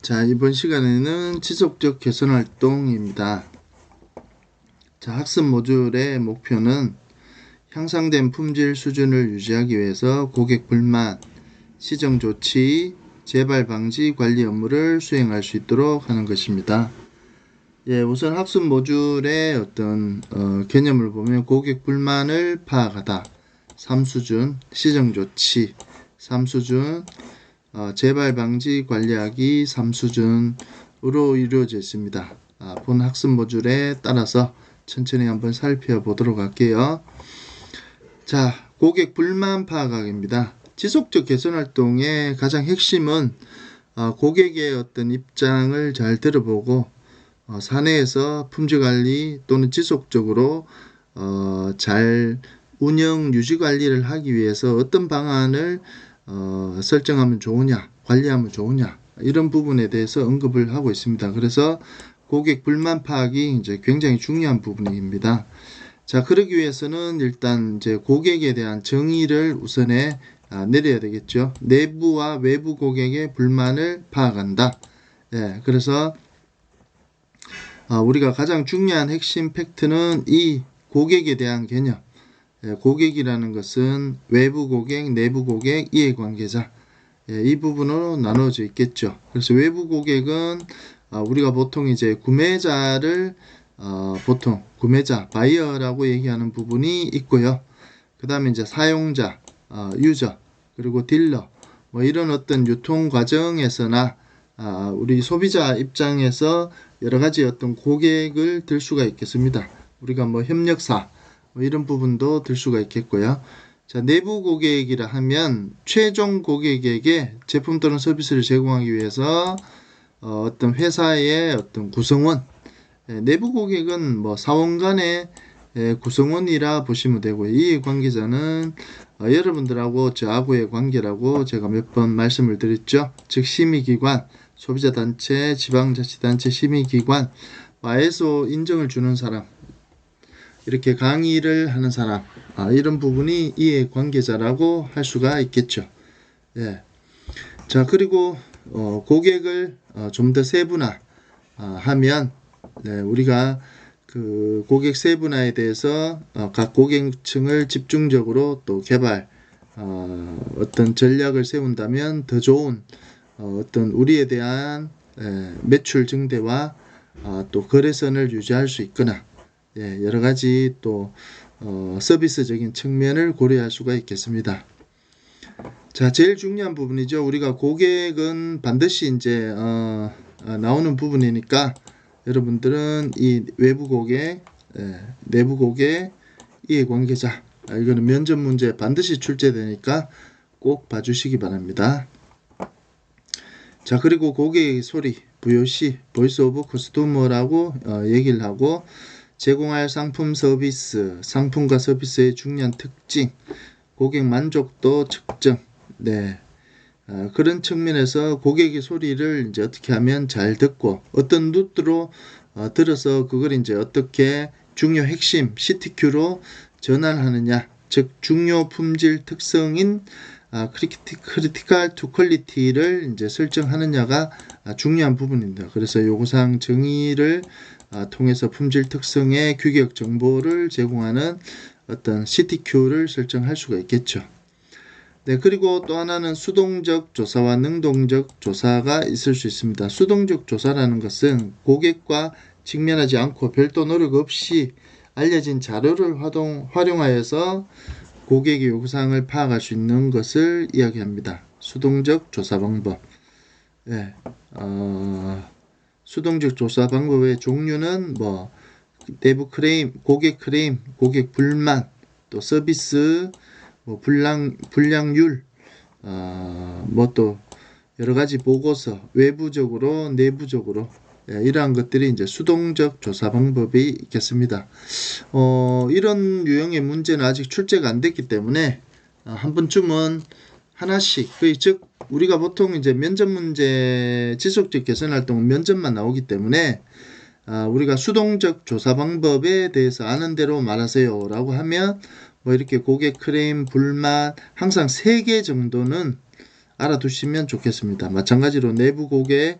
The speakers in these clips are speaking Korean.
자, 이번 시간에는 지속적 개선 활동입니다. 자, 학습 모듈의 목표는 향상된 품질 수준을 유지하기 위해서 고객 불만, 시정 조치, 재발 방지 관리 업무를 수행할 수 있도록 하는 것입니다. 예, 우선 학습 모듈의 어떤 개념을 보면 고객 불만을 파악하다, 3수준, 시정 조치, 3수준, 재발 방지 관리하기 3수준으로 이루어져 있습니다. 본 학습 모듈에 따라서 천천히 한번 살펴보도록 할게요. 자, 고객 불만 파악하기입니다. 지속적 개선 활동의 가장 핵심은 고객의 어떤 입장을 잘 들어보고 사내에서 품질 관리 또는 지속적으로 잘 운영 유지 관리를 하기 위해서 어떤 방안을 설정하면 좋으냐, 관리하면 좋으냐, 이런 부분에 대해서 언급을 하고 있습니다. 그래서 고객 불만 파악이 이제 굉장히 중요한 부분입니다. 자, 그러기 위해서는 일단 이제 고객에 대한 정의를 우선에 내려야 되겠죠. 내부와 외부 고객의 불만을 파악한다. 예, 그래서 우리가 가장 중요한 핵심 팩트는 이 고객에 대한 개념. 고객이라는 것은 외부 고객, 내부 고객, 이해관계자, 이 부분으로 나눠져 있겠죠. 그래서 외부 고객은 우리가 보통 이제 구매자를 보통 구매자, 바이어라고 얘기하는 부분이 있고요. 그 다음에 이제 사용자, 유저, 그리고 딜러, 뭐 이런 어떤 유통 과정에서나 우리 소비자 입장에서 여러 가지 어떤 고객을 들 수가 있겠습니다. 우리가 뭐 협력사, 이런 부분도 들 수가 있겠고요. 자, 내부 고객이라 하면 최종 고객에게 제품 또는 서비스를 제공하기 위해서 어떤 회사의 어떤 구성원, 내부 고객은 뭐 사원 간의 구성원이라 보시면 되고요. 이 관계자는 여러분들하고 저하고의 관계라고 제가 몇 번 말씀을 드렸죠. 즉 심의기관, 소비자단체, 지방자치단체 심의기관, ISO 인정을 주는 사람, 이렇게 강의를 하는 사람, 이런 부분이 이해관계자라고 할 수가 있겠죠. 예. 자, 그리고 고객을 좀 더 세분화 하면 우리가 그 고객 세분화에 대해서 각 고객층을 집중적으로 또 개발 어떤 전략을 세운다면 더 좋은 어떤 우리에 대한 매출 증대와 또 거래선을 유지할 수 있거나 여러 가지 또 서비스적인 측면을 고려할 수가 있겠습니다. 자, 제일 중요한 부분이죠. 우리가 고객은 반드시 이제 나오는 부분이니까 여러분들은 이 외부 고객, 내부 고객, 이해관계자, 이거는 면접 문제 반드시 출제되니까 꼭 봐주시기 바랍니다. 자, 그리고 고객의 소리, VOC, 보이스 오브 커스터머라고 얘기를 하고, 제공할 상품 서비스, 상품과 서비스의 중요한 특징, 고객 만족도 측정, 그런 측면에서 고객의 소리를 이제 어떻게 하면 잘 듣고 어떤 루트로 들어서 그걸 이제 어떻게 중요 핵심 CTQ로 전환하느냐, 즉 중요 품질 특성인 크리티컬 투 퀄리티를 이제 설정하느냐가 중요한 부분입니다. 그래서 요구사항 정의를 통해서 품질 특성의 규격 정보를 제공하는 어떤 CTQ를 설정할 수가 있겠죠. 그리고 또 하나는 수동적 조사와 능동적 조사가 있을 수 있습니다. 수동적 조사라는 것은 고객과 직면하지 않고 별도 노력 없이 알려진 자료를 활용하여서 고객의 요구사항을 파악할 수 있는 것을 이야기합니다. 수동적 조사 방법. 수동적 조사 방법의 종류는 뭐 내부 클레임, 고객 불만, 또 서비스, 뭐 불량률, 뭐 또 여러 가지 보고서, 외부적으로, 내부적으로, 이러한 것들이 이제 수동적 조사 방법이 있겠습니다. 이런 유형의 문제는 아직 출제가 안 됐기 때문에 한 번쯤은 하나씩, 즉 우리가 보통 이제 면접 문제, 지속적 개선 활동은 면접만 나오기 때문에 우리가 수동적 조사 방법에 대해서 아는 대로 말하세요 라고 하면 뭐 이렇게 고객 클레임, 불만 항상 3개 정도는 알아두시면 좋겠습니다. 마찬가지로 내부 고객,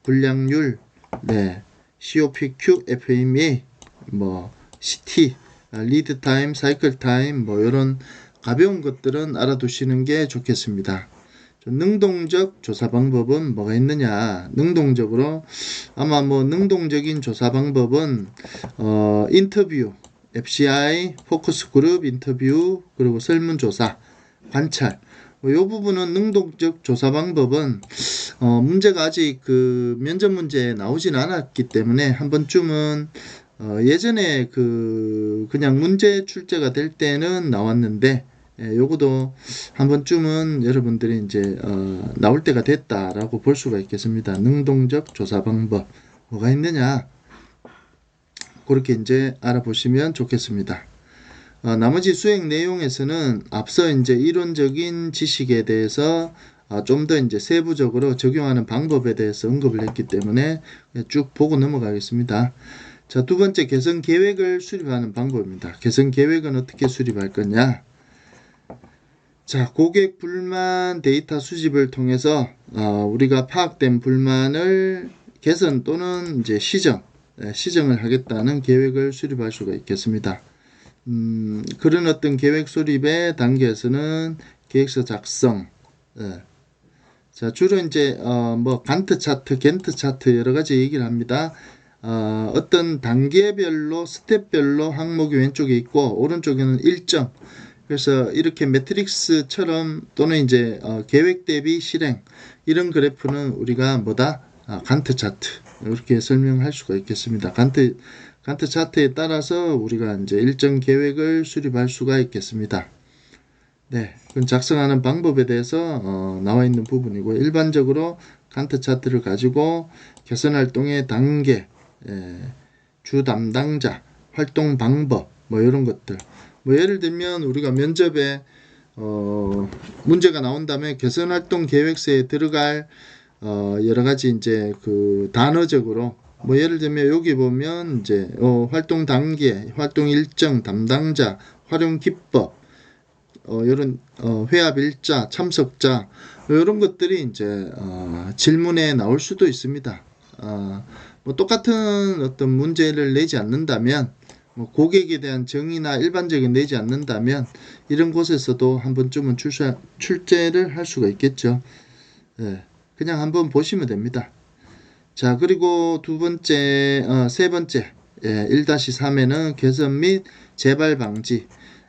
분량률, 네, COPQ, FMEA, 뭐 CT, 리드 타임, 사이클 타임, 뭐 이런 가벼운 것들은 알아두시는 게 좋겠습니다. 능동적 조사 방법은 뭐가 있느냐? 능동적으로 아마 뭐 능동적인 조사 방법은 인터뷰, FCI, 포커스 그룹 인터뷰, 그리고 설문조사, 관찰. 이 부분은 능동적 조사 방법은 문제가 아직 그 면접 문제에 나오진 않았기 때문에 한 번쯤은 예전에 그냥 문제 출제가 될 때는 나왔는데 요거도 한 번쯤은 여러분들이 이제 나올 때가 됐다라고 볼 수가 있겠습니다. 능동적 조사 방법 뭐가 있느냐 그렇게 이제 알아보시면 좋겠습니다. 나머지 수행 내용에서는 앞서 이제 이론적인 지식에 대해서 좀 더 이제 세부적으로 적용하는 방법에 대해서 언급을 했기 때문에 쭉 보고 넘어가겠습니다. 자, 두 번째 개선 계획을 수립하는 방법입니다. 개선 계획은 어떻게 수립할 거냐? 자, 고객 불만 데이터 수집을 통해서 우리가 파악된 불만을 개선 또는 이제 시정을 하겠다는 계획을 수립할 수가 있겠습니다. 그런 어떤 계획 수립의 단계에서는 계획서 작성, 자, 주로 이제 뭐 간트 차트, 겐트 차트 여러 가지 얘기를 합니다. 어떤 단계별로 스텝별로 항목이 왼쪽에 있고 오른쪽에는 일정. 그래서 이렇게 매트릭스처럼 또는 이제 계획 대비 실행 이런 그래프는 우리가 뭐다? 간트 차트 이렇게 설명할 수가 있겠습니다. 간트 차트에 따라서 우리가 이제 일정 계획을 수립할 수가 있겠습니다. 네, 그럼 작성하는 방법에 대해서 나와 있는 부분이고 일반적으로 간트 차트를 가지고 개선 활동의 단계, 주 담당자, 활동 방법 뭐 이런 것들 뭐 예를 들면 우리가 면접에 문제가 나온다면 개선 활동 계획서에 들어갈 여러 가지 이제 그 단어적으로 뭐 예를 들면 여기 보면 이제 활동 단계, 활동 일정, 담당자, 활용 기법 이런 회합 일자, 참석자 이런 것들이 이제 질문에 나올 수도 있습니다. 뭐 똑같은 어떤 문제를 내지 않는다면 뭐 고객에 대한 정의나 일반적인 내지 않는다면 이런 곳에서도 한 번쯤은 출제를 할 수가 있겠죠. 그냥 한번 보시면 됩니다. 자, 그리고 세 번째 1-3에는 개선 및 재발 방지.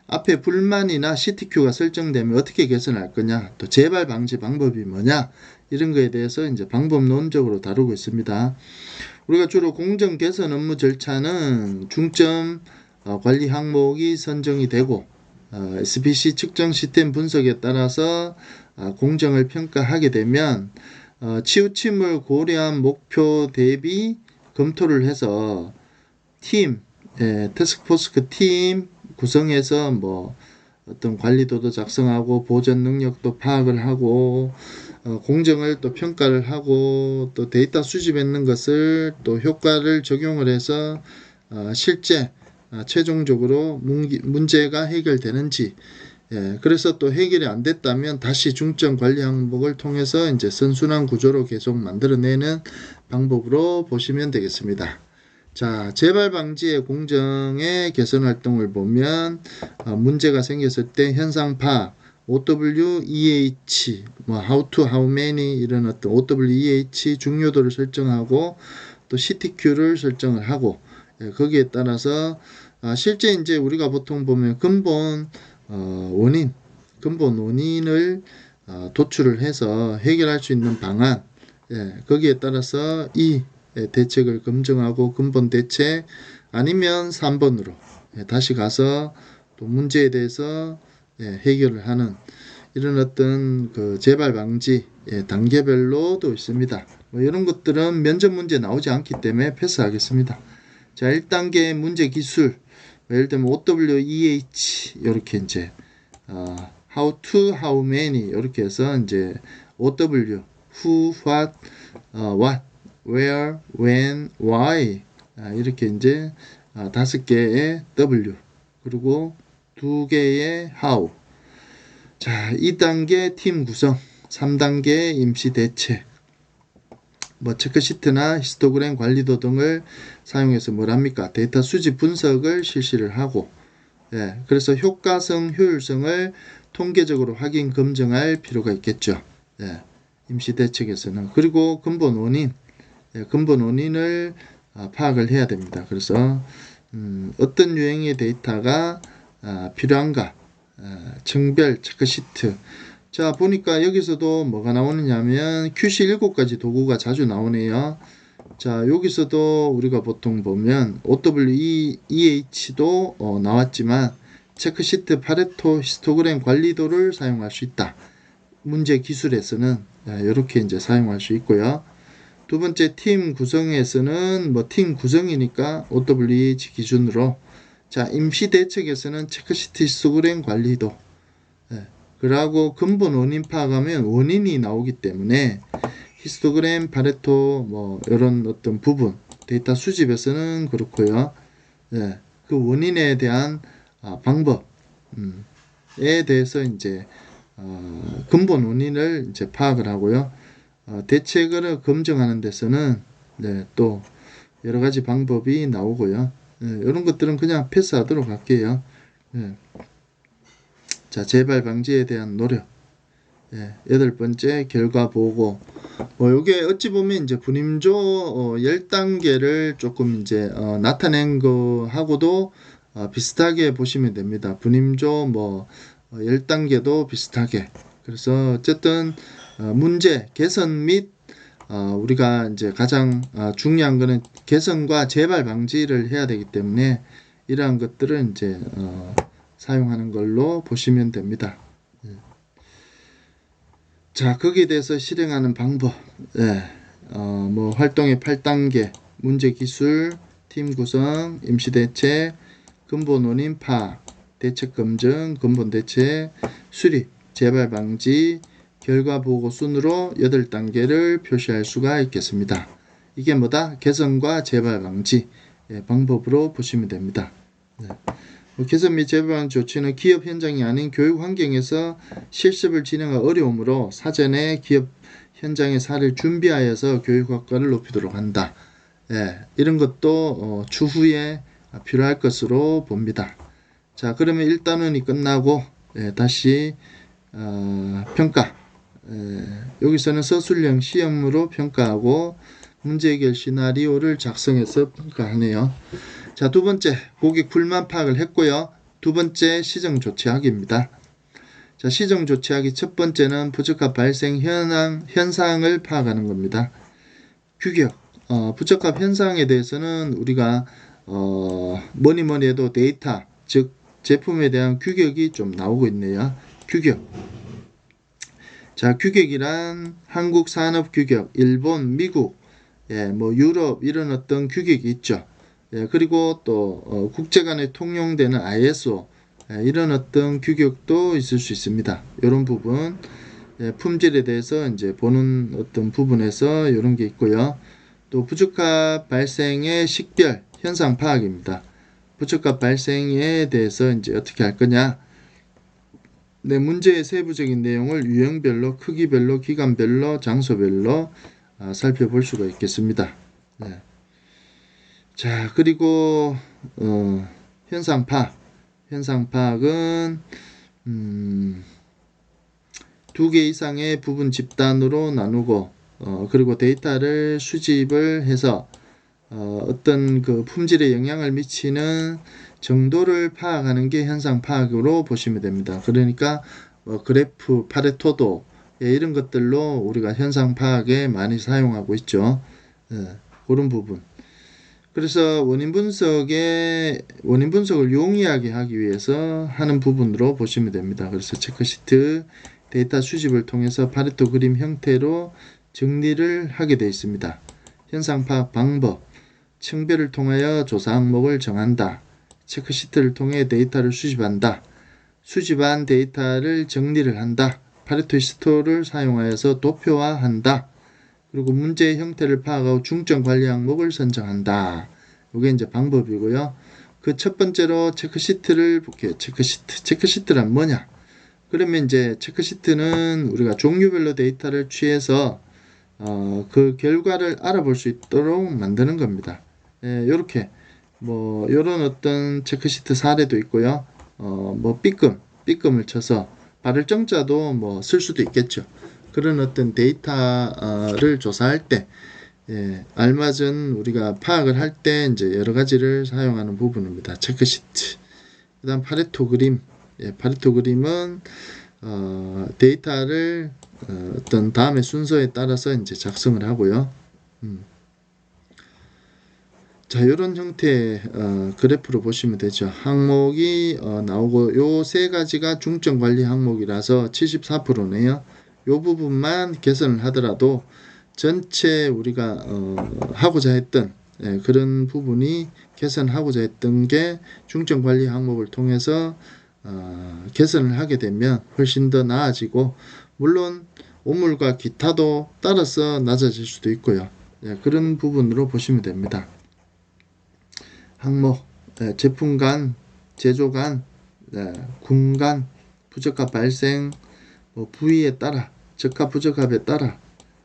앞에 불만이나 CTQ가 설정되면 어떻게 개선할 거냐, 또 재발 방지 방법이 뭐냐, 이런 거에 대해서 이제 방법론적으로 다루고 있습니다. 우리가 주로 공정 개선 업무 절차는 중점 관리 항목이 선정이 되고 SPC 측정 시스템 분석에 따라서 공정을 평가하게 되면 치우침을 고려한 목표 대비 검토를 해서 팀, 태스크포스 그 팀 구성해서 뭐 어떤 관리도도 작성하고 보전 능력도 파악을 하고 공정을 또 평가를 하고 또 데이터 수집했는 것을 또 효과를 적용을 해서 실제 최종적으로 문제가 해결되는지 그래서 또 해결이 안 됐다면 다시 중점 관리 항목을 통해서 이제 선순환 구조로 계속 만들어내는 방법으로 보시면 되겠습니다. 자, 재발 방지의 공정의 개선 활동을 보면 문제가 생겼을 때 현상 파악, OW, EH, 뭐 how to, how many 이런 어떤 OW, EH 중요도를 설정하고 또 CTQ를 설정을 하고 거기에 따라서 실제 이제 우리가 보통 보면 근본 원인을 도출을 해서 해결할 수 있는 방안, 거기에 따라서 이 대책을 검증하고 근본 대책 아니면 3번으로 다시 가서 또 문제에 대해서 해결을 하는 이런 어떤 그 재발 방지 단계별로도 있습니다. 뭐 이런 것들은 면접 문제 나오지 않기 때문에 패스하겠습니다. 자, 1단계 문제 기술 예를 들면 OW, EH 이렇게 이제 how to, how many 이렇게 해서 이제 OW, who, what, what, where, when, why 이렇게 이제 5개의 W 그리고 2개의 how. 자, 2단계 팀 구성, 3단계 임시 대책. 뭐 체크시트나 히스토그램 관리도 등을 사용해서 뭘 합니까? 데이터 수집 분석을 실시를 하고, 예, 그래서 효과성, 효율성을 통계적으로 확인, 검증할 필요가 있겠죠. 예, 임시대책에서는. 그리고 근본 원인, 예, 근본 원인을 파악을 해야 됩니다. 그래서 어떤 유형의 데이터가 필요한가, 층별 체크시트. 자, 보니까 여기서도 뭐가 나오느냐면 QC 7가지 도구가 자주 나오네요. 자, 여기서도 우리가 보통 보면 OWEH도 나왔지만 체크시트, 파레토, 히스토그램 관리도를 사용할 수 있다. 문제 기술에서는 이렇게 이제 사용할 수 있고요. 두 번째 팀 구성에서는 뭐 팀 구성이니까 OWEH 기준으로, 자, 임시 대책에서는 체크시트, 히스토그램 관리도, 그러고 근본 원인 파악하면 원인이 나오기 때문에 히스토그램, 파레토 뭐 이런 어떤 부분 데이터 수집에서는 그렇고요. 예, 그 원인에 대한 방법에 대해서 이제 근본 원인을 이제 파악을 하고요. 대책을 검증하는 데서는 또 여러 가지 방법이 나오고요. 이런 것들은 그냥 패스하도록 할게요. 자, 재발 방지에 대한 노력. 여덟 번째 결과 보고. 요게 어찌 보면 이제 분임조 10단계를 조금 이제 나타낸 거하고도 비슷하게 보시면 됩니다. 분임조 뭐 10단계도 비슷하게. 그래서 어쨌든 문제 개선 및 우리가 이제 가장 중요한 거는 개선과 재발 방지를 해야 되기 때문에 이러한 것들은 이제 사용하는 걸로 보시면 됩니다. 자, 거기에 대해서 실행하는 방법, 뭐 활동의 8단계, 문제 기술, 팀 구성, 임시 대책, 근본 원인 파악, 대책 검증, 근본 대책, 수립, 재발 방지, 결과 보고 순으로 8단계를 표시할 수가 있겠습니다. 이게 뭐다? 개선과 재발 방지 방법으로 보시면 됩니다. 개선 및 재발 방지 조치는 기업 현장이 아닌 교육 환경에서 실습을 진행하기 어려우므로 사전에 기업 현장의 사례를 준비하여서 교육 효과를 높이도록 한다. 이런 것도 추후에 필요할 것으로 봅니다. 자, 그러면 1단원이 끝나고 다시 평가. 여기서는 서술형 시험으로 평가하고 문제 해결 시나리오를 작성해서 평가하네요. 자, 두 번째 고객 불만 파악을 했고요. 두 번째 시정 조치하기입니다. 자, 시정 조치하기 첫 번째는 부적합 발생 현상을 파악하는 겁니다. 규격, 부적합 현상에 대해서는 우리가 뭐니 해도 데이터, 즉 제품에 대한 규격이 좀 나오고 있네요. 규격. 자, 규격이란 한국 산업 규격, 일본, 미국, 뭐 유럽 이런 어떤 규격이 있죠. 그리고 또 국제 간에 통용되는 ISO 이런 어떤 규격도 있을 수 있습니다. 이런 부분 품질에 대해서 이제 보는 어떤 부분에서 이런 게 있고요. 또 부적합 발생의 식별 현상 파악입니다. 부적합 발생에 대해서 이제 어떻게 할 거냐? 문제의 세부적인 내용을 유형별로, 크기별로, 기간별로, 장소별로 살펴볼 수가 있겠습니다. 자, 그리고 현상 파악. 현상 파악은 2개 이상의 부분 집단으로 나누고 그리고 데이터를 수집을 해서 어떤 그 품질에 영향을 미치는 정도를 파악하는 게 현상 파악으로 보시면 됩니다. 그러니까 그래프, 파레토도 이런 것들로 우리가 현상 파악에 많이 사용하고 있죠. 그런 부분. 그래서 원인 분석을 용이하게 하기 위해서 하는 부분으로 보시면 됩니다. 그래서 체크시트 데이터 수집을 통해서 파레토 그림 형태로 정리를 하게 되어 있습니다. 현상 파악 방법, 층별을 통하여 조사 항목을 정한다. 체크시트를 통해 데이터를 수집한다. 수집한 데이터를 정리를 한다. 파레토 히스토를 사용하여서 도표화한다. 그리고 문제의 형태를 파악하고 중점 관리 항목을 선정한다. 이게 이제 방법이고요. 그 첫 번째로 체크시트를 볼게요. 체크시트란 뭐냐? 그러면 이제 체크시트는 우리가 종류별로 데이터를 취해서 그 결과를 알아볼 수 있도록 만드는 겁니다. 요렇게 뭐 요런 어떤 체크시트 사례도 있고요. 뭐 삐끔을 쳐서 발을정자도 뭐 쓸 수도 있겠죠. 그런 어떤 데이터를 조사할 때 알맞은 우리가 파악을 할 때 이제 여러 가지를 사용하는 부분입니다. 체크시트. 그다음 파레토 그림. 파레토 그림은 데이터를 어떤 다음의 순서에 따라서 이제 작성을 하고요. 자, 이런 형태의 그래프로 보시면 되죠. 항목이 나오고 요 세 가지가 중점 관리 항목이라서 74%네요. 요 부분만 개선을 하더라도 전체 우리가 하고자 했던 그런 부분이 개선하고자 했던 게 중점 관리 항목을 통해서 개선을 하게 되면 훨씬 더 나아지고, 물론 오물과 기타도 따라서 낮아질 수도 있고요. 그런 부분으로 보시면 됩니다. 항목, 제품간, 제조간, 군간, 부적합 발생, 부위에 따라, 적합 부적합에 따라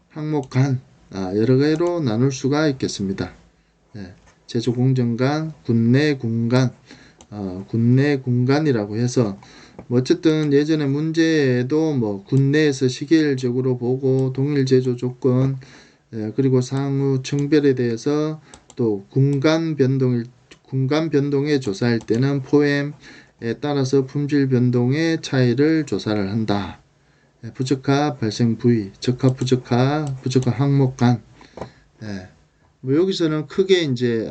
항목간 여러 개로 나눌 수가 있겠습니다. 제조공정간, 군내 군간, 군내 군간이라고 해서 어쨌든 예전에 문제에도 뭐 군내에서 시계열적으로 보고 동일 제조 조건, 그리고 상호 청별에 대해서 또 군간 변동에 조사할 때는 포엠에 따라서 품질 변동의 차이를 조사를 한다. 부적합 발생 부위, 적합 부적합 항목간. 뭐 여기서는 크게 이제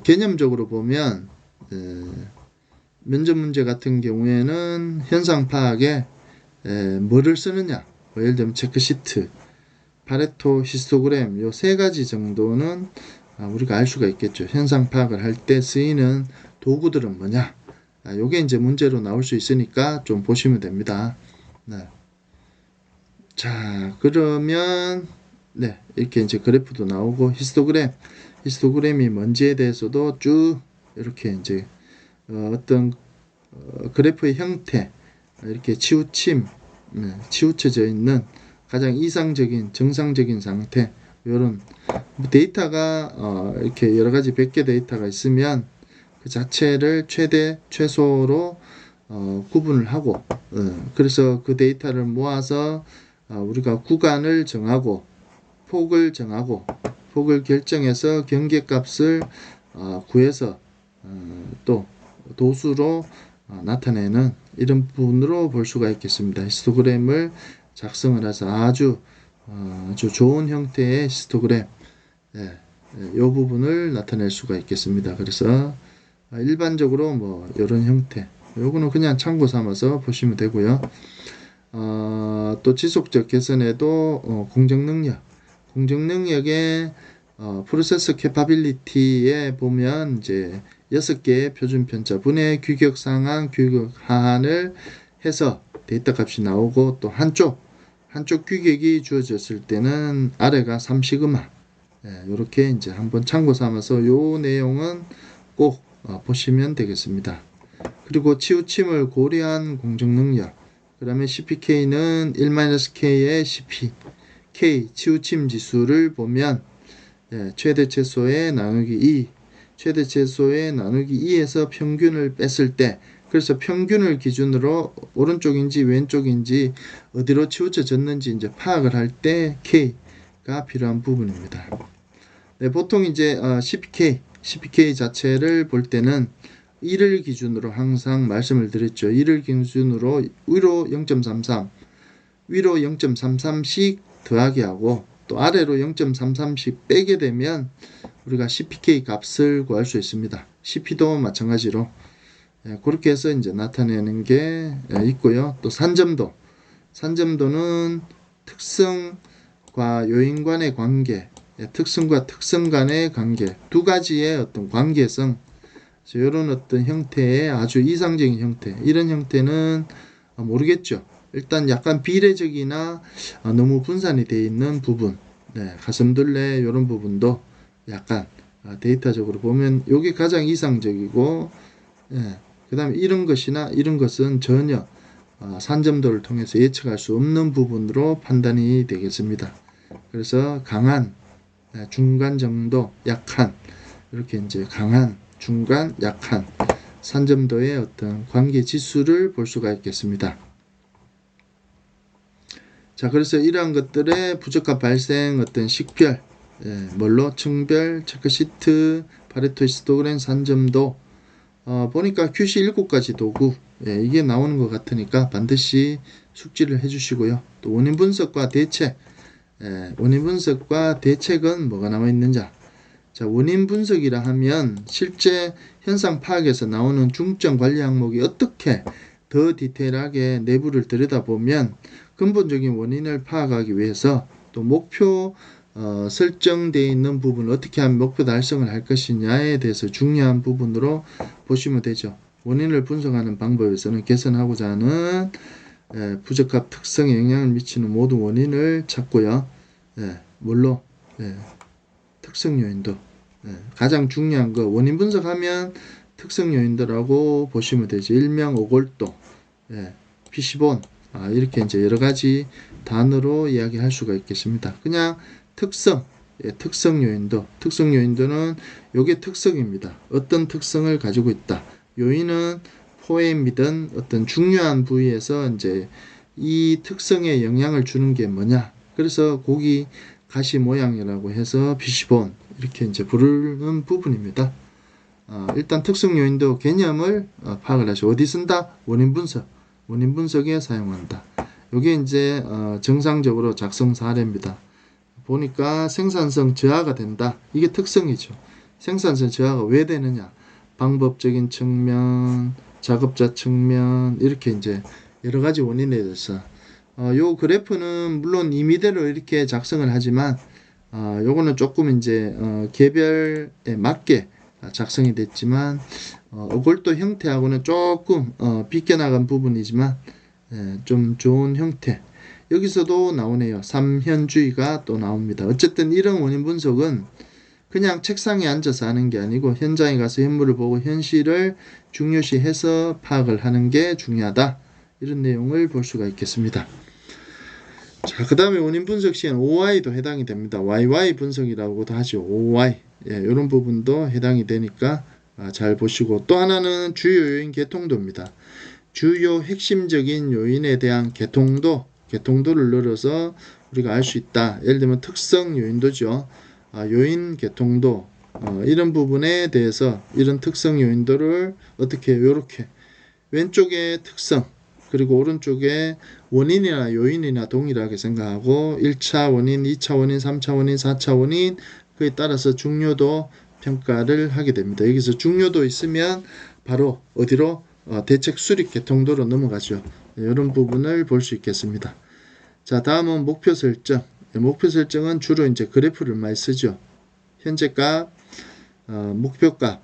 개념적으로 보면 면접 문제 같은 경우에는 현상 파악에 뭐를 쓰느냐, 뭐 예를 들면 체크시트, 파레토, 히스토그램 요 세 가지 정도는 우리가 알 수가 있겠죠. 현상 파악을 할 때 쓰이는 도구들은 뭐냐, 요게 이제 문제로 나올 수 있으니까 좀 보시면 됩니다. 자, 그러면 이렇게 이제 그래프도 나오고 히스토그램이 뭔지에 대해서도 쭉 이렇게 이제 어떤 그래프의 형태, 이렇게 치우쳐져 있는 가장 이상적인 정상적인 상태, 이런 데이터가 이렇게 여러 가지 100개 데이터가 있으면 그 자체를 최소로 구분을 하고, 그래서 그 데이터를 모아서 우리가 구간을 정하고 폭을 결정해서 경계값을 구해서 또 도수로 나타내는 이런 부분으로 볼 수가 있겠습니다. 히스토그램을 작성을 해서 아주 좋은 형태의 히스토그램, 이 부분을 나타낼 수가 있겠습니다. 그래서 일반적으로 뭐 이런 형태, 요거는 그냥 참고 삼아서 보시면 되고요. 또 지속적 개선에도 공정능력의 프로세서 캐파빌리티에 보면 이제 6개의 표준 편차 분해 규격 상한 규격 하한을 해서 데이터 값이 나오고, 또 한쪽 규격이 주어졌을 때는 아래가 3시그마, 이렇게 이제 한번 참고 삼아서 요 내용은 꼭 보시면 되겠습니다. 그리고 치우침을 고려한 공정능력, 그 다음에 CPK는 1-K의 CP, K 치우침 지수를 보면 최대 최소의 나누기 2, 최대 최소의 나누기 2에서 평균을 뺐을 때, 그래서 평균을 기준으로 오른쪽인지 왼쪽인지 어디로 치우쳐졌는지 이제 파악을 할 때 K가 필요한 부분입니다. 보통 이제 CPK 자체를 볼 때는 1을 기준으로 항상 말씀을 드렸죠. 1을 기준으로 위로 0.33씩 더하기 하고, 또 아래로 0.33씩 빼게 되면 우리가 CPK 값을 구할 수 있습니다. CP도 마찬가지로 그렇게 해서 이제 나타내는 게 있고요. 또 산점도는 특성과 요인 간의 관계, 특성과 특성 간의 관계, 두 가지의 어떤 관계성, 이런 어떤 형태의 아주 이상적인 형태, 이런 형태는 모르겠죠. 일단 약간 비례적이나 너무 분산이 되어 있는 부분, 가슴둘레 이런 부분도 약간 데이터적으로 보면 이게 가장 이상적이고, 그 다음에 이런 것은 전혀 산점도를 통해서 예측할 수 없는 부분으로 판단이 되겠습니다. 그래서 강한, 중간 정도, 약한, 이렇게 이제 강한, 중간, 약한 산점도의 어떤 관계 지수를 볼 수가 있겠습니다. 자, 그래서 이러한 것들의 부적합 발생 어떤 식별, 뭘로 층별, 체크시트, 파레토 히스토그램, 산점도, 보니까 QC 7가지 도구, 이게 나오는 것 같으니까 반드시 숙지를 해주시고요. 또 원인 분석과 대책, 원인 분석과 대책은 뭐가 나와 있는지. 자, 원인 분석이라 하면 실제 현상 파악에서 나오는 중점 관리 항목이 어떻게 더 디테일하게 내부를 들여다보면 근본적인 원인을 파악하기 위해서 또 목표 설정되어 있는 부분을 어떻게 하면 목표 달성을 할 것이냐에 대해서 중요한 부분으로 보시면 되죠. 원인을 분석하는 방법에서는 개선하고자 하는 부적합 특성에 영향을 미치는 모든 원인을 찾고요. 뭘로? 특성 요인도. 가장 중요한 거 원인 분석하면 특성 요인도라고 보시면 되죠. 일명 오골도, PC본, 이렇게 이제 여러 가지 단어로 이야기할 수가 있겠습니다. 그냥 특성, 특성 요인도. 특성 요인도는 요게 특성입니다. 어떤 특성을 가지고 있다. 요인은 포엠이든 어떤 중요한 부위에서 이제 이 특성에 영향을 주는 게 뭐냐. 그래서 고기 가시 모양이라고 해서 PC본 이렇게 이제 부르는 부분입니다. 일단 특성 요인도 개념을 파악을 하시고 어디 쓴다? 원인 분석. 원인 분석에 사용한다. 이게 이제 정상적으로 작성 사례입니다. 보니까 생산성 저하가 된다. 이게 특성이죠. 생산성 저하가 왜 되느냐? 방법적인 측면, 작업자 측면 이렇게 이제 여러 가지 원인에 대해서 요 그래프는 물론 임의대로 이렇게 작성을 하지만 요거는 조금 이제 개별에 맞게 작성이 됐지만 오골도 형태하고는 조금 비껴나간 부분이지만 좀 좋은 형태. 여기서도 나오네요. 3현주의가 또 나옵니다. 어쨌든 이런 원인 분석은 그냥 책상에 앉아서 하는 게 아니고 현장에 가서 현물을 보고 현실을 중요시해서 파악을 하는 게 중요하다. 이런 내용을 볼 수가 있겠습니다. 자, 그 다음에 원인 분석 시에는 OI도 해당이 됩니다. YY 분석이라고도 하죠. OI. 이런 부분도 해당이 되니까 잘 보시고, 또 하나는 주요 요인 개통도입니다. 주요 핵심적인 요인에 대한 개통도를 늘어서 우리가 알 수 있다. 예를 들면 특성 요인도죠. 요인 개통도, 이런 부분에 대해서 이런 특성 요인도를 어떻게 요렇게 왼쪽에 특성 그리고 오른쪽에 원인이나 요인이나 동일하게 생각하고 1차 원인, 2차 원인, 3차 원인, 4차 원인 그에 따라서 중요도 평가를 하게 됩니다. 여기서 중요도 있으면 바로 어디로? 대책 수립 개통도로 넘어가죠. 이런 부분을 볼 수 있겠습니다. 자, 다음은 목표 설정. 목표 설정은 주로 이제 그래프를 많이 쓰죠. 현재 값, 목표 값,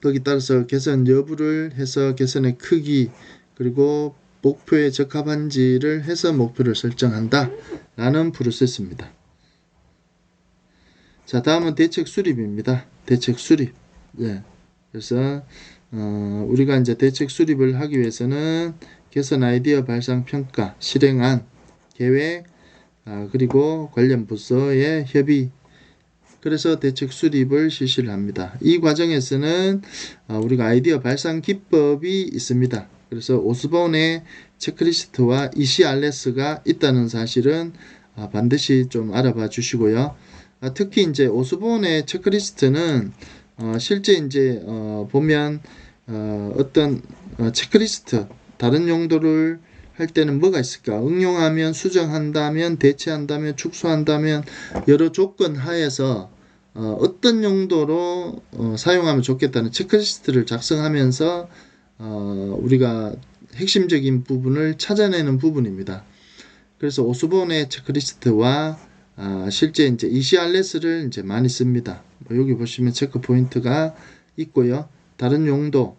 거기 따라서 개선 여부를 해서 개선의 크기, 그리고 목표에 적합한지를 해서 목표를 설정한다 라는 프로세스입니다. 자, 다음은 대책 수립입니다. 대책 수립. 그래서 우리가 이제 대책 수립을 하기 위해서는 개선 아이디어 발상 평가, 실행안, 계획, 그리고 관련 부서의 협의, 그래서 대책 수립을 실시를 합니다. 이 과정에서는 우리가 아이디어 발상 기법이 있습니다. 그래서 오스본의 체크리스트와 ECRS가 있다는 사실은 반드시 좀 알아봐 주시고요. 특히 이제 오스본의 체크리스트는 실제 이제 보면 어떤 체크리스트 다른 용도를 할 때는 뭐가 있을까? 응용하면, 수정한다면, 대체한다면, 축소한다면 여러 조건 하에서 어떤 용도로 사용하면 좋겠다는 체크리스트를 작성하면서 우리가 핵심적인 부분을 찾아내는 부분입니다. 그래서 오스본의 체크리스트와 실제 이제 ECRS를 이제 많이 씁니다. 여기 보시면 체크 포인트가 있고요. 다른 용도,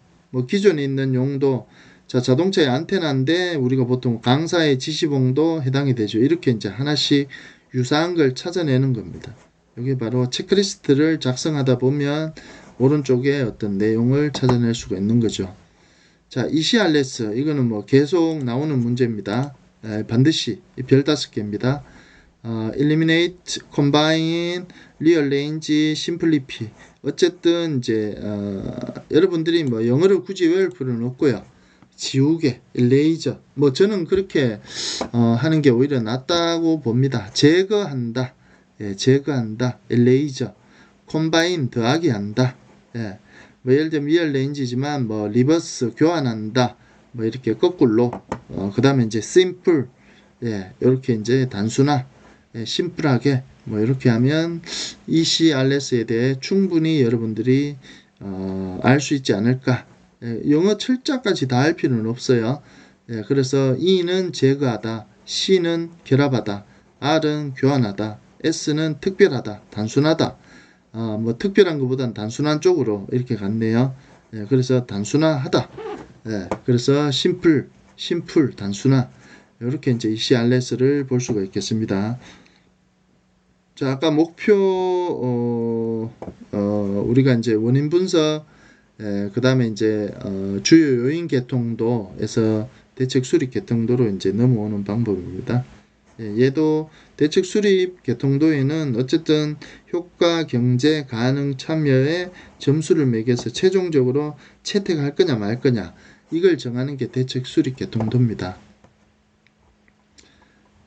기존에 있는 용도, 자, 자동차의 안테나인데 우리가 보통 강사의 지시봉도 해당이 되죠. 이렇게 이제 하나씩 유사한 걸 찾아내는 겁니다. 여기 바로 체크리스트를 작성하다 보면 오른쪽에 어떤 내용을 찾아낼 수가 있는 거죠. 자, ECRS 이거는 계속 나오는 문제입니다. 반드시 별 5개입니다. eliminate, combine, rearrange, simplify. 어쨌든 이제 여러분들이 뭐 영어를 굳이 외울 필요는 없고요. 지우개, erase. 뭐 저는 그렇게 하는 게 오히려 낫다고 봅니다. 제거한다, 예, 제거한다, erase. combine, 더하기 한다. 예. 뭐 예를 들면 rearrange지만 뭐 리버스, 교환한다. 뭐 이렇게 거꾸로. 그 다음에 이제 simple, 예, 이렇게 이제 단순화, 예, 심플하게 뭐 이렇게 하면 ECRS에 대해 충분히 여러분들이 알 수 있지 않을까. 예, 영어 철자까지 다 할 필요는 없어요. 예, 그래서 E는 제거하다, C는 결합하다, R은 교환하다, S는 특별하다, 단순하다. 뭐 특별한 것보단 단순한 쪽으로 이렇게 갔네요. 예, 그래서 단순화하다. 예, 그래서 심플, 단순화. 이렇게 이제 ECRS를 볼 수가 있겠습니다. 자, 아까 목표, 우리가 이제 원인 분석, 그 다음에 이제, 주요 요인 계통도에서 대책 수립 계통도로 이제 넘어오는 방법입니다. 예, 얘도 대책 수립 계통도에는 어쨌든 효과, 경제, 가능, 참여에 점수를 매겨서 최종적으로 채택할 거냐 말 거냐 이걸 정하는 게 대책 수립 계통도입니다.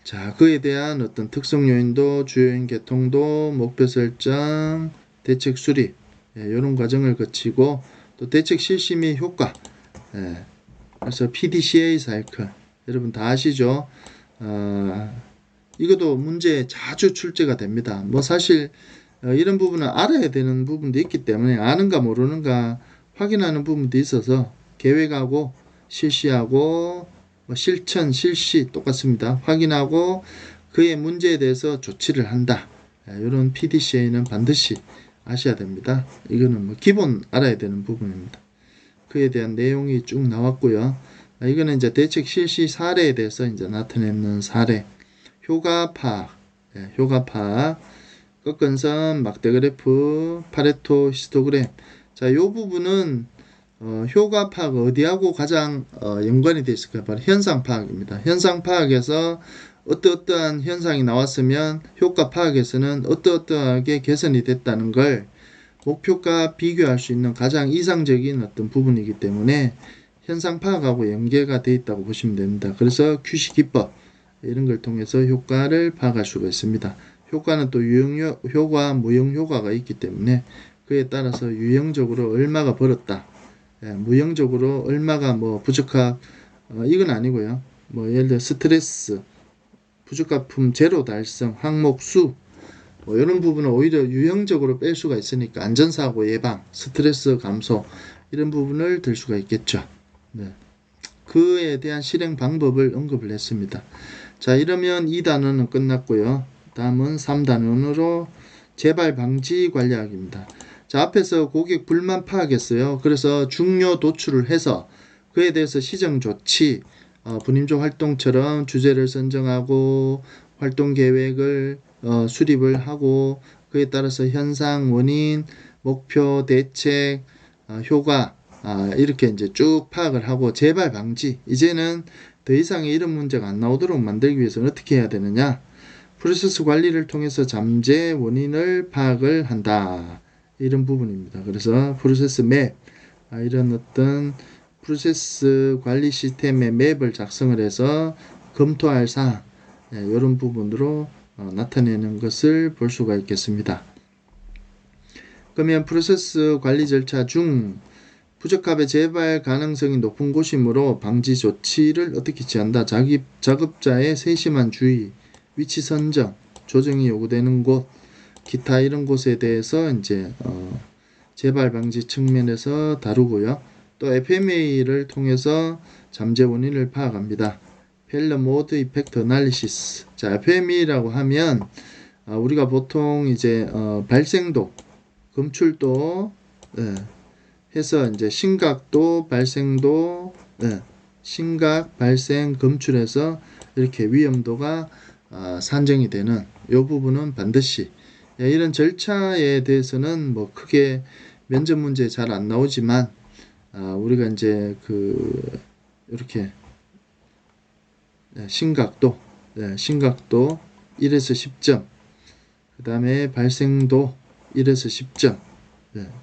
자, 그에 대한 어떤 특성 요인도, 주요인 계통도, 목표 설정, 대책 수립, 예, 이런 과정을 거치고 또 대책 실시 및 효과, 예, 그래서 PDCA 사이클 여러분 다 아시죠? 이것도 문제에 자주 출제가 됩니다. 뭐 사실 이런 부분은 알아야 되는 부분도 있기 때문에 아는가 모르는가 확인하는 부분도 있어서 계획하고 실시하고 뭐 실천, 실시 똑같습니다. 확인하고 그의 문제에 대해서 조치를 한다. 이런 PDCA는 반드시 아셔야 됩니다. 이거는 뭐 기본 알아야 되는 부분입니다. 그에 대한 내용이 쭉 나왔고요. 이거는 이제 대책 실시 사례에 대해서 이제 나타내는 사례. 효과 파악, 효과 파악, 꺾은선, 막대 그래프, 파레토 히스토그램. 자, 이 부분은 효과 파악 어디하고 가장 연관이 되어 있을까요? 바로 현상 파악입니다. 현상 파악에서 어떠한 현상이 나왔으면 효과 파악에서는 어떠하게 개선이 됐다는 걸 목표가 비교할 수 있는 가장 이상적인 어떤 부분이기 때문에 현상 파악하고 연계가 되어 있다고 보시면 됩니다. 그래서 QC 기법 이런 걸 통해서 효과를 파악할 수가 있습니다. 효과는 또 유형 효과, 무형 효과가 있기 때문에 그에 따라서 유형적으로 얼마가 벌었다. 예, 무형적으로 얼마가 뭐 부적합 이건 아니고요. 뭐 예를 들어 스트레스, 부적합품 제로 달성, 항목 수 뭐 이런 부분은 오히려 유형적으로 뺄 수가 있으니까 안전사고 예방, 스트레스 감소 이런 부분을 들 수가 있겠죠. 네. 그에 대한 실행 방법을 언급을 했습니다. 자, 이러면 2단원은 끝났고요. 다음은 3단원으로 재발 방지 관리학입니다. 자, 앞에서 고객 불만 파악했어요. 그래서 중요 도출을 해서 그에 대해서 시정 조치, 분임조 활동처럼 주제를 선정하고 활동 계획을 수립을 하고 그에 따라서 현상, 원인, 목표, 대책, 효과 이렇게 이제 쭉 파악을 하고 재발 방지. 이제는 더 이상의 이런 문제가 안 나오도록 만들기 위해서는 어떻게 해야 되느냐? 프로세스 관리를 통해서 잠재 원인을 파악을 한다. 이런 부분입니다. 그래서 프로세스 맵, 이런 어떤 프로세스 관리 시스템의 맵을 작성을 해서 검토할 사항, 이런 부분으로 나타내는 것을 볼 수가 있겠습니다. 그러면 프로세스 관리 절차 중 부적합의 재발 가능성이 높은 곳이므로 방지 조치를 어떻게 취한다. 작업자의 세심한 주의, 위치 선정, 조정이 요구되는 곳, 기타 이런 곳에 대해서 이제 재발 방지 측면에서 다루고요. 또 FMA를 통해서 잠재 원인을 파악합니다. 페일러 모드 이펙트 어널리시스. 자, FME라고 하면 우리가 보통 이제 발생도, 검출도 해서 이제 심각도, 발생도, 심각, 발생, 검출해서 이렇게 위험도가 산정이 되는 이 부분은 반드시 이런 절차에 대해서는 뭐 크게 면접 문제 잘 안 나오지만 우리가 이제 이렇게 심각도, 심각도, 1에서 10점. 그 다음에 발생도 1에서 10점.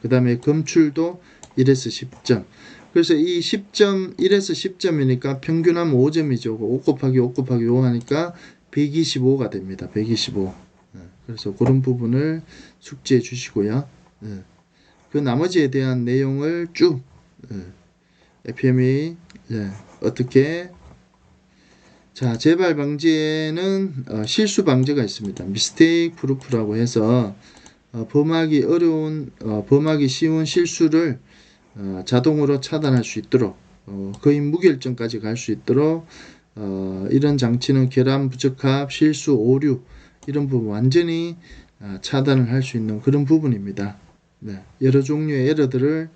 그 다음에 검출도 1에서 10점. 그래서 이 10점, 1에서 10점이니까 평균하면 5점이죠. 5 곱하기 5 곱하기 5 하니까 125가 됩니다. 125. 그래서 그런 부분을 숙지해 주시고요. 그 나머지에 대한 내용을 쭉 FMA 어떻게 자 재발 방지에는 실수 방지가 있습니다. 미스테이크 프루프라고 해서 범하기 어려운 범하기 쉬운 실수를 자동으로 차단할 수 있도록 거의 무결점까지 갈 수 있도록 이런 장치는 결함, 부적합, 실수, 오류 이런 부분 완전히 차단을 할 수 있는 그런 부분입니다. 여러 종류의 에러들을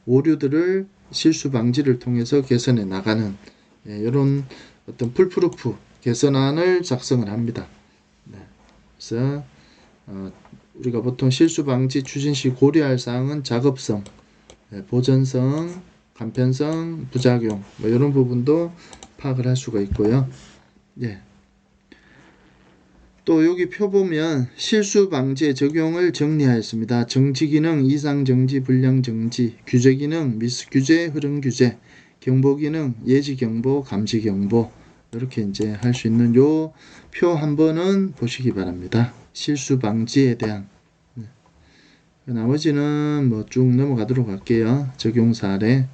오류들을 실수 방지를 통해서 개선해 나가는 이런 어떤 풀프루프 개선안을 작성을 합니다. 그래서 우리가 보통 실수 방지 추진 시 고려할 사항은 작업성, 보전성, 간편성, 부작용 이런 부분도 파악을 할 수가 있고요. 또 여기 표 보면 실수 방지의 적용을 정리하였습니다. 정지 기능, 이상 정지, 불량 정지, 규제 기능, 미스 규제, 흐름 규제, 경보 기능, 예지 경보, 감지 경보 이렇게 이제 할 수 있는 요 표 한 번은 보시기 바랍니다. 실수 방지에 대한 나머지는 뭐 쭉 넘어가도록 할게요. 적용 사례,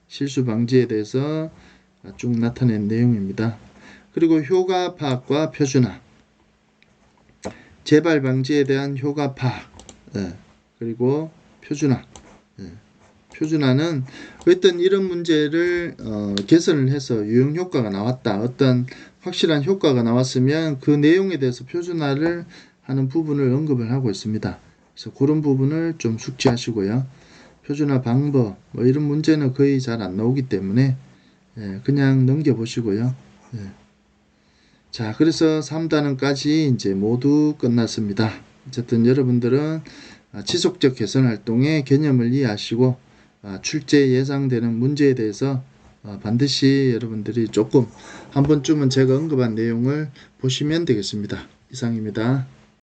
실수 방지에 대해서 쭉 나타낸 내용입니다. 그리고 효과 파악과 표준화, 재발 방지에 대한 효과 파악, 그리고 표준화. 표준화는 어떤 이런 문제를 개선을 해서 유형 효과가 나왔다. 어떤 확실한 효과가 나왔으면 그 내용에 대해서 표준화를 하는 부분을 언급을 하고 있습니다. 그래서 그런 부분을 좀 숙지하시고요. 표준화 방법 뭐 이런 문제는 거의 잘 안 나오기 때문에 그냥 넘겨보시고요. 자, 그래서 3단원까지 이제 모두 끝났습니다. 어쨌든 여러분들은 지속적 개선 활동의 개념을 이해하시고 출제 예상되는 문제에 대해서 반드시 여러분들이 조금 한 번쯤은 제가 언급한 내용을 보시면 되겠습니다. 이상입니다.